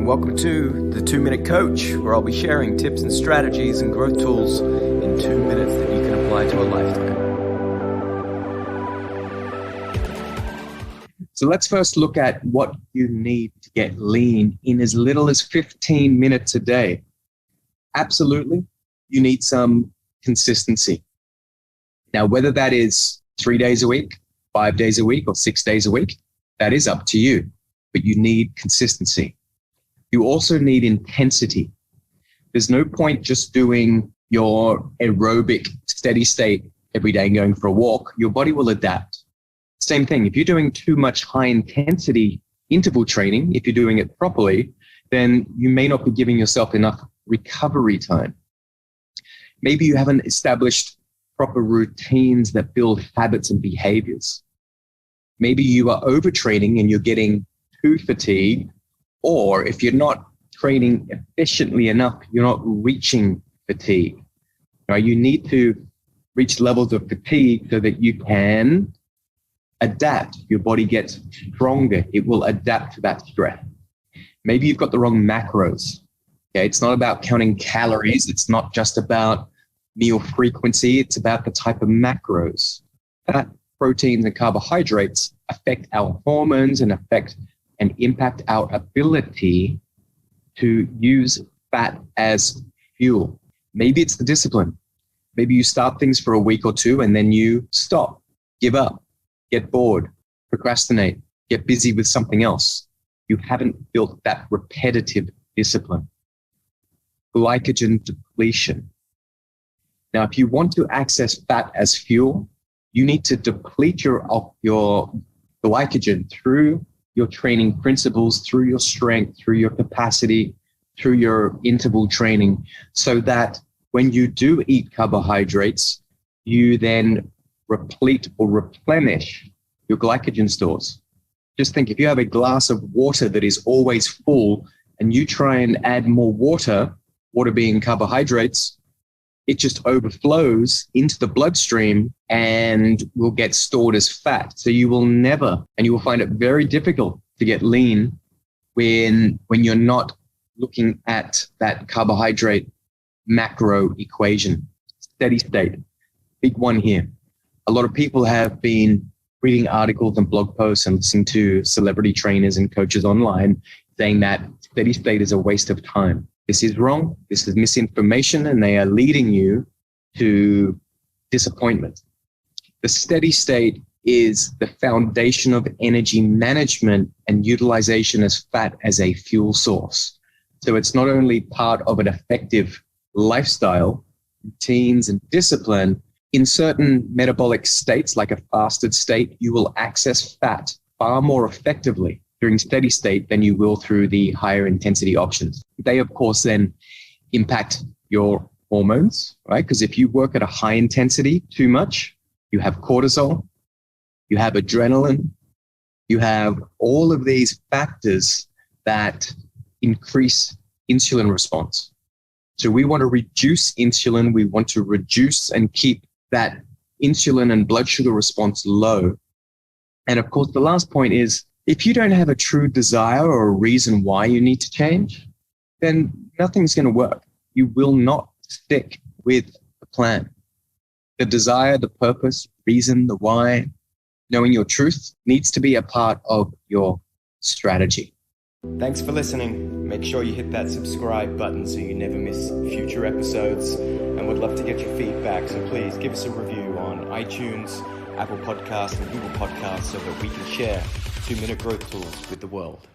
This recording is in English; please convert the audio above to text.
and welcome to the 2-Minute Coach, where I'll be sharing tips and strategies and growth tools in 2 minutes that you can apply to a lifetime. So let's first look at what you need to get lean in as little as 15 minutes a day. Absolutely, you need some consistency. Now, whether that is 3 days a week, 5 days a week, or 6 days a week, that is up to you, but you need consistency. You also need intensity. There's no point just doing your aerobic steady state every day and going for a walk. Your body will adapt. Same thing, if you're doing too much high intensity interval training, if you're doing it properly, then you may not be giving yourself enough recovery time. Maybe you haven't established proper routines that build habits and behaviors. Maybe you are overtraining and you're getting too fatigued, or if you're not training efficiently enough, you're not reaching fatigue. Right? You need to reach levels of fatigue so that you can adapt. Your body gets stronger. It will adapt to that stress. Maybe you've got the wrong macros. Okay, it's not about counting calories. It's not just about meal frequency. It's about the type of macros. Fat, proteins, and carbohydrates affect our hormones and affect and impact our ability to use fat as fuel. Maybe it's the discipline. Maybe you start things for a week or two and then you stop, give up, get bored, procrastinate, get busy with something else. You haven't built that repetitive discipline. Glycogen depletion. Now, if you want to access fat as fuel, you need to deplete your glycogen through your training principles, through your strength, through your capacity, through your interval training, so that when you do eat carbohydrates, you then replete or replenish your glycogen stores. Just think, if you have a glass of water that is always full and you try and add more water being carbohydrates, it just overflows into the bloodstream and will get stored as fat. So you will never, and you will find it very difficult to get lean when you're not looking at that carbohydrate macro equation. Steady state, big one here. A lot of people have been reading articles and blog posts and listening to celebrity trainers and coaches online saying that steady state is a waste of time. This is wrong. This is misinformation, and they are leading you to disappointment. The steady state is the foundation of energy management and utilization as fat as a fuel source. So it's not only part of an effective lifestyle, routines, and discipline. In certain metabolic states, like a fasted state, you will access fat far more effectively during steady state than you will through the higher intensity options. They, of course, then impact your hormones, right? Because if you work at a high intensity too much, you have cortisol, you have adrenaline, you have all of these factors that increase insulin response. So we want to reduce insulin. We want to reduce and keep that insulin and blood sugar response low. And of course, the last point is, if you don't have a true desire or a reason why you need to change, then nothing's going to work. You will not stick with the plan. The desire, the purpose, reason, the why, knowing your truth needs to be a part of your strategy. Thanks for listening. Make sure you hit that subscribe button so you never miss future episodes, and would love to get your feedback. So please give us a review on iTunes, Apple Podcasts, and Google Podcasts so that we can share 2-minute growth tools with the world.